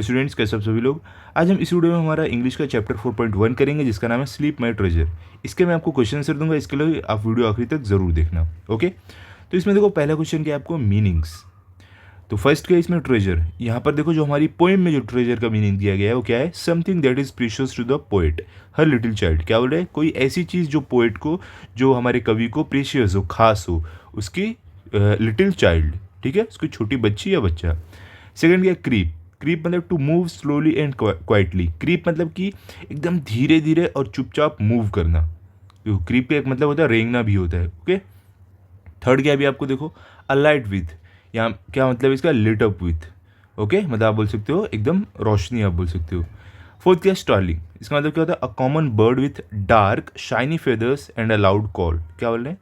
Hello students, कैसे आप सभी लोग। आज हम इस वीडियो में हमारा इंग्लिश का चैप्टर 4.1 करेंगे जिसका नाम है स्लीप माई ट्रेजर। इसके मैं आपको क्वेश्चन आंसर दूंगा, इसके लिए आप वीडियो आखिरी तक जरूर देखना। ओके, तो इसमें देखो पहला क्वेश्चन क्या है आपको, मीनिंग्स। तो फर्स्ट क्या है इसमें, ट्रेजर। यहाँ पर देखो जो हमारी पोएम में जो ट्रेजर का मीनिंग दिया गया है वो क्या है, something that is precious to the poet her little child. क्या बोल रहे हैं, कोई ऐसी चीज़ जो पोएट को, जो हमारे कवि को प्रीशियस हो, खास हो, उसकी लिटिल चाइल्ड, ठीक है, उसकी छोटी बच्ची या बच्चा। सेकंड क्या, क्रीप। क्रीप मतलब to move slowly and quietly. Creep मतलब कि एकदम धीरे धीरे और चुपचाप मूव करना। तो क्रीप का एक मतलब होता है रेंगना भी होता है। ओके, थर्ड क्या भी आपको देखो, अलाइट विथ। यहाँ क्या मतलब इसका, लिट अप विथ। ओके, मतलब आप बोल सकते हो एकदम रोशनी, आप बोल सकते हो। फोर्थ क्या, स्टार्लिंग। इसका मतलब क्या होता है, a common bird with dark shiny feathers and a loud call. क्या बोल रहे हैं,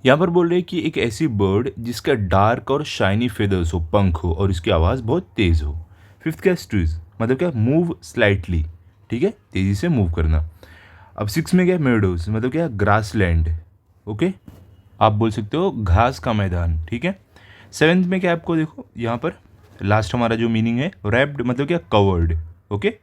यहाँ पर बोल रहे हैं कि एक ऐसी बर्ड जिसका डार्क और शाइनी फेदर्स हो, पंख हो, और इसकी आवाज़ बहुत तेज़ हो। फिफ्थ क्या, स्ट्रीज, मतलब क्या, मूव स्लाइटली, ठीक है, तेज़ी से मूव करना। अब सिक्स में क्या, मेडोज, मतलब क्या, ग्रास लैंड। ओके, आप बोल सकते हो घास का मैदान, ठीक है। सेवेंथ में क्या आपको देखो, यहाँ पर लास्ट हमारा जो मीनिंग है, रैप्ड, मतलब क्या, कवर्ड। ओके,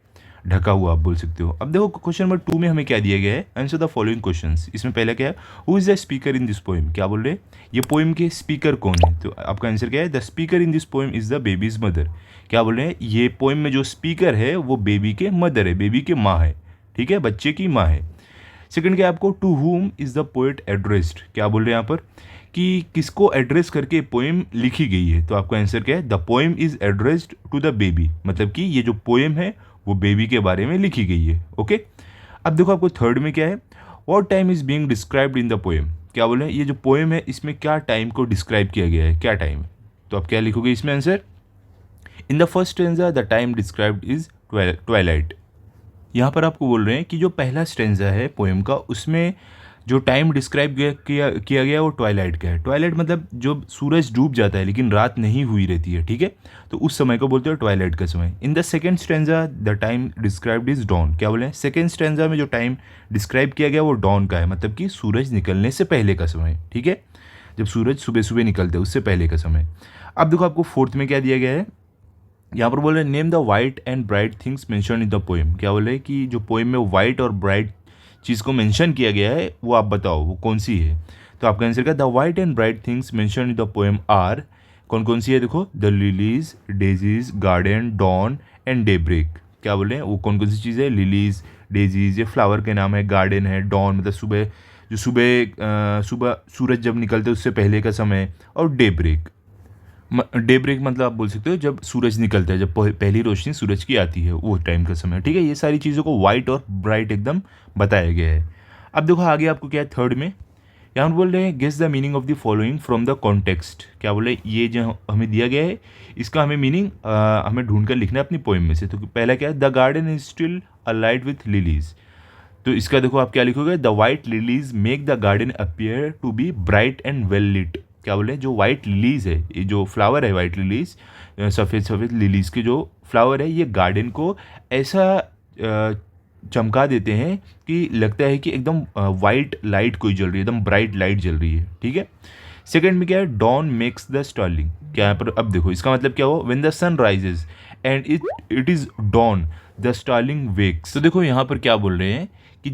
ढका हुआ आप बोल सकते हो। अब देखो क्वेश्चन नंबर 2 में हमें क्या दिया गया है, आंसर द फॉलोइंग क्वेश्चंस। इसमें पहला क्या है, who is the speaker in this poem. क्या बोल रहे हैं, ये पोएम के स्पीकर कौन है। तो आपका आंसर क्या है, the speaker in this poem is the babies mother. क्या बोल रहे हैं, ये पोएम में जो स्पीकर है वो बेबी के मदर है, बेबी के माँ है, ठीक है, बच्चे की माँ है। सेकंड क्या आपको, to whom is the poet addressed. क्या बोल रहे हैं यहाँ पर कि किसको एड्रेस करके पोएम लिखी गई है। तो आपका आंसर क्या है, the poem is addressed to the baby, मतलब कि ये जो पोएम है वो बेबी के बारे में लिखी गई है। ओके, अब देखो आपको थर्ड में क्या है, what time is being described in the poem. क्या बोले, ये जो पोएम है इसमें क्या टाइम को डिस्क्राइब किया गया है, क्या टाइम। तो आप क्या लिखोगे इसमें answer, in the first stanza the time described is Twilight. यहाँ पर आपको बोल रहे हैं कि जो पहला स्टेंजा है पोएम का, उसमें जो टाइम डिस्क्राइब किया गया वो ट्वाइलाइट का है। ट्वाइलाइट मतलब जब सूरज डूब जाता है लेकिन रात नहीं हुई रहती है, ठीक है, तो उस समय को बोलते हैं ट्वाइलाइट का समय। In the second stanza the time described is dawn. क्या बोले, सेकेंड स्टेंजा में जो टाइम डिस्क्राइब किया गया वो डॉन का है, मतलब कि सूरज निकलने से पहले का समय, ठीक है, जब सूरज सुबह सुबह निकलते हैं उससे पहले का समय। अब देखो आपको फोर्थ में क्या दिया गया है, यहाँ पर बोल रहे हैं name the white and bright things mention in the poem. क्या बोल रहे हैं कि जो पोएम में वाइट और ब्राइट चीज़ को मेंशन किया गया है वो आप बताओ वो कौन सी है। तो आपका आंसर क्या, the white and bright things mention in the poem are, कौन कौन सी है देखो, the lilies, daisies, garden, dawn and daybreak. क्या बोल रहे हैं, वो कौन कौन सी चीज़ है, लिलीज, डेजीज, ये फ्लावर के नाम है, गार्डन है, डॉन मतलब सुबह, जो सुबह सुबह सूरज जब निकलते उससे पहले का समय, और डेब्रेक। डे ब्रेक मतलब आप बोल सकते हो जब सूरज निकलता है, जब पहली रोशनी सूरज की आती है वो टाइम का समय, ठीक है। ये सारी चीज़ों को वाइट और ब्राइट एकदम बताया गया है। अब देखो आगे आपको क्या है, थर्ड में यहाँ बोल रहे हैं guess the meaning of the following from the context. क्या बोले, ये जो हमें दिया गया है इसका हमें मीनिंग हमें ढूंढ कर लिखना है अपनी पोएम में से। तो पहला क्या है, the garden is still alight with lilies. तो इसका देखो आप क्या लिखोगे, the white lilies make the garden appear to be bright and well lit. क्या बोले, जो वाइट लिलीज है, ये जो फ्लावर है वाइट लिलीज, सफ़ेद सफ़ेद लिलीज के जो फ्लावर है, ये गार्डन को ऐसा चमका देते हैं कि लगता है कि एकदम वाइट लाइट कोई जल रही है, एकदम ब्राइट लाइट जल रही है, ठीक है। सेकेंड में क्या है, डॉन मेक्स द स्टार्लिंग। क्या यहाँ पर अब देखो इसका मतलब क्या हो, when the sun rises and it is dawn the starling wakes. तो देखो यहाँ पर क्या बोल रहे हैं कि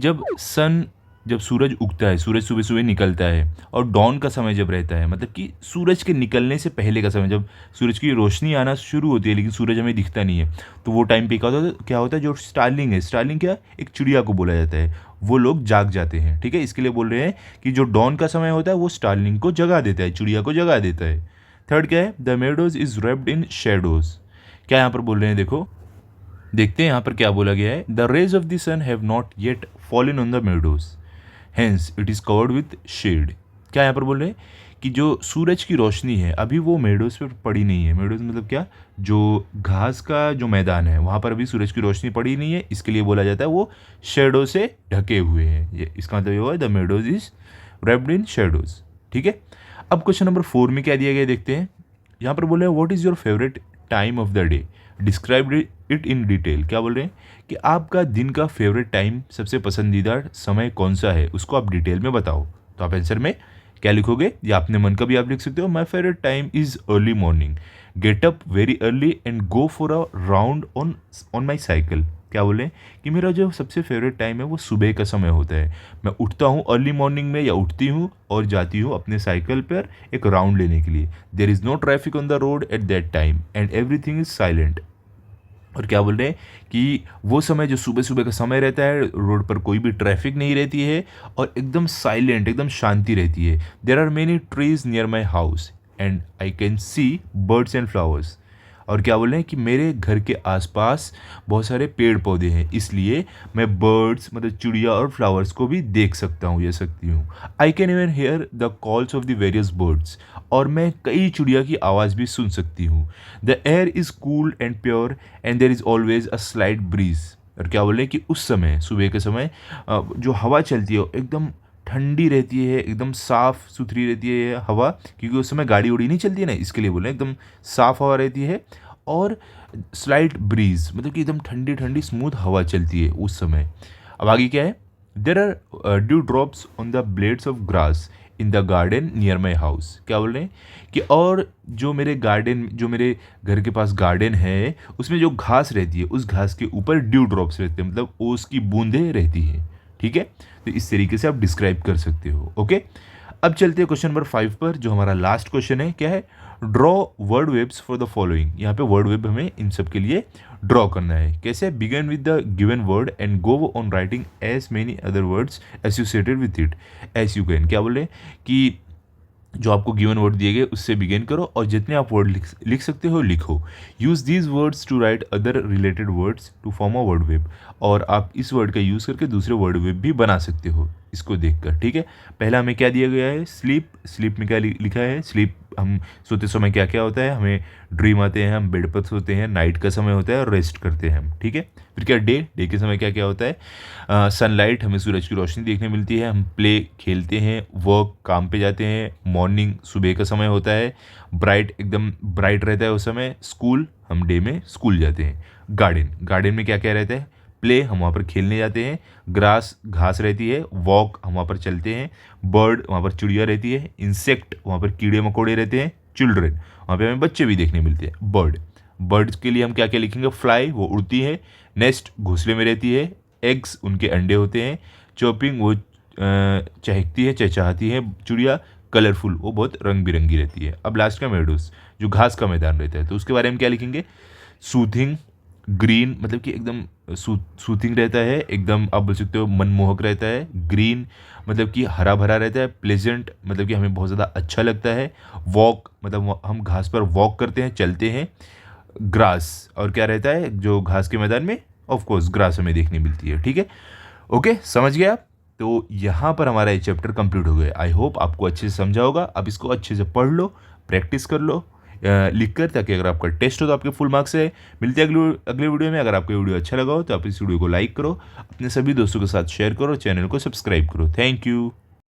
जब सूरज उगता है, सूरज सुबह सुबह निकलता है, और डॉन का समय जब रहता है, मतलब कि सूरज के निकलने से पहले का समय, जब सूरज की रोशनी आना शुरू होती है लेकिन सूरज हमें दिखता नहीं है, तो वो टाइम पे क्या होता है, जो स्टार्लिंग है, स्टार्लिंग क्या, एक चिड़िया को बोला जाता है, वो लोग जाग जाते हैं, ठीक है। इसके लिए बोल रहे हैं कि जो डॉन का समय होता है वो स्टार्लिंग को जगा देता है, चिड़िया को जगा देता है। थर्ड क्या है, the meadows is raped in shadows. क्या यहाँ पर बोल रहे हैं, देखो देखते हैं यहाँ पर क्या बोला गया है, the rays of the sun have not yet fallen on the meadows hence it is covered with shade. क्या यहाँ पर बोल रहे हैं कि जो सूरज की रोशनी है अभी वो मेडोज पर पड़ी नहीं है। मेडोज मतलब क्या, जो घास का जो मैदान है वहाँ पर अभी सूरज की रोशनी पड़ी नहीं है, इसके लिए बोला जाता है वो शेडो से ढके हुए हैं। ये इसका मतलब ये हुआ, the meadows is raped in shadows, ठीक है। अब क्वेश्चन नंबर 4 में क्या दिया गया देखते हैं। यहाँ पर बोल रहे हैं what is your favourite time of the day, describe it in detail. क्या बोल रहे हैं कि आपका दिन का फेवरेट टाइम, सबसे पसंदीदा समय कौन सा है, उसको आप डिटेल में बताओ। तो आप आंसर में क्या लिखोगे, या अपने मन का भी आप लिख सकते हो। My favourite time is early morning, get up very early and go for a round on my cycle. क्या बोलें कि मेरा जो सबसे फेवरेट टाइम है वो सुबह का समय होता है। मैं उठता हूँ अर्ली मॉर्निंग में, या उठती हूँ और जाती हूँ अपने साइकिल पर एक राउंड लेने के लिए। There is no traffic on the road at that time and everything is silent. और क्या बोल रहे हैं कि वो समय जो सुबह सुबह का समय रहता है, रोड पर कोई भी ट्रैफिक नहीं रहती है और एकदम साइलेंट, एकदम शांति रहती है। There are many trees near my house and I can see birds and flowers. और क्या बोल रहे हैं कि मेरे घर के आसपास बहुत सारे पेड़ पौधे हैं, इसलिए मैं बर्ड्स मतलब चिड़िया और फ्लावर्स को भी देख सकता हूँ या सकती हूँ। I can even hear the calls of the various birds, और मैं कई चिड़िया की आवाज़ भी सुन सकती हूँ। The air is cool and pure and there is always a slight breeze. और क्या बोल रहे हैं कि उस समय सुबह के समय जो हवा चलती है वो एकदम ठंडी रहती है, एकदम साफ़ सुथरी रहती है हवा, क्योंकि उस समय गाड़ी उड़ी नहीं चलती है ना, इसके लिए बोले एकदम साफ़ हवा रहती है। और स्लाइट ब्रीज मतलब कि एकदम ठंडी ठंडी स्मूथ हवा चलती है उस समय। अब आगे क्या है, there are dew drops on the blades of grass in the garden near my house. क्या बोल रहे हैं कि और जो मेरे गार्डन, जो मेरे घर के पास गार्डन है, उसमें जो घास रहती है उस घास के ऊपर ड्यू ड्रॉप्स रहते हैं, मतलब ओस की बूंदें रहती है। ठीक है, तो इस तरीके से आप डिस्क्राइब कर सकते हो। ओके, अब चलते हैं क्वेश्चन नंबर 5 पर, जो हमारा लास्ट क्वेश्चन है। क्या है, draw word webs for the following. यहाँ पे वर्ड वेब हमें इन सब के लिए ड्रॉ करना है। कैसे, begin with the given word and go on writing as many other words associated with it as you can. क्या बोले कि जो आपको गिवन वर्ड दिए गए उससे बिगिन करो और जितने आप वर्ड लिख सकते हो लिखो। Use these words to write other related words to form a word web. और आप इस वर्ड का यूज़ करके दूसरे वर्ड वेब भी बना सकते हो इसको देखकर। ठीक है, पहला हमें क्या दिया गया है, स्लीप। स्लीप में क्या लिखा है, स्लीप हम सोते समय क्या क्या होता है, हमें ड्रीम आते हैं, हम बेड पर सोते हैं, नाइट का समय होता है और रेस्ट करते हैं हम। ठीक है, फिर क्या, डे। डे के समय क्या क्या होता है, सनलाइट, हमें सूरज की रोशनी देखने मिलती है, हम प्ले खेलते हैं, वर्क काम पे जाते हैं, मॉर्निंग सुबह का समय होता है, ब्राइट एकदम ब्राइट रहता है उस समय, स्कूल हम डे में स्कूल जाते हैं, गार्डन। गार्डन में क्या क्या रहता है, प्ले हम वहाँ पर खेलने जाते हैं, ग्रास घास रहती है, वॉक हम वहाँ पर चलते हैं, बर्ड वहाँ पर चिड़िया रहती है, इंसेक्ट वहाँ पर कीड़े मकोड़े रहते हैं, चिल्ड्रन वहाँ पे हमें बच्चे भी देखने मिलते हैं, बर्ड। बर्ड्स के लिए हम क्या क्या लिखेंगे, फ्लाई वो उड़ती है, नेस्ट घोंसले में रहती है, एग्स उनके अंडे होते हैं, चॉपिंग वो चहकती है चहचहाती है चिड़िया, कलरफुल वो बहुत रंग बिरंगी रहती है। अब लास्ट का मेडोस जो घास का मैदान रहता है, तो उसके बारे में क्या लिखेंगे, सूथिंग, ग्रीन मतलब कि एकदम सूथिंग रहता है, एकदम आप बोल सकते हो मनमोहक रहता है, ग्रीन मतलब कि हरा भरा रहता है, प्लेजेंट मतलब कि हमें बहुत ज़्यादा अच्छा लगता है, वॉक मतलब हम घास पर वॉक करते हैं चलते हैं, ग्रास और क्या रहता है जो घास के मैदान में, ऑफ कोर्स ग्रास हमें देखने मिलती है। ठीक है, ओके समझ गए आप। तो यहाँ पर हमारा ये चैप्टर कंप्लीट हो गया। आई होप आपको अच्छे से समझा होगा। अब इसको अच्छे से पढ़ लो, प्रैक्टिस कर लो लिख कर, ताकि अगर आपका टेस्ट हो तो आपके फुल मार्क्स है। मिलते हैं अगले वीडियो में। अगर आपको वीडियो अच्छा लगा हो तो आप इस वीडियो को लाइक करो, अपने सभी दोस्तों के साथ शेयर करो, चैनल को सब्सक्राइब करो। Thank you.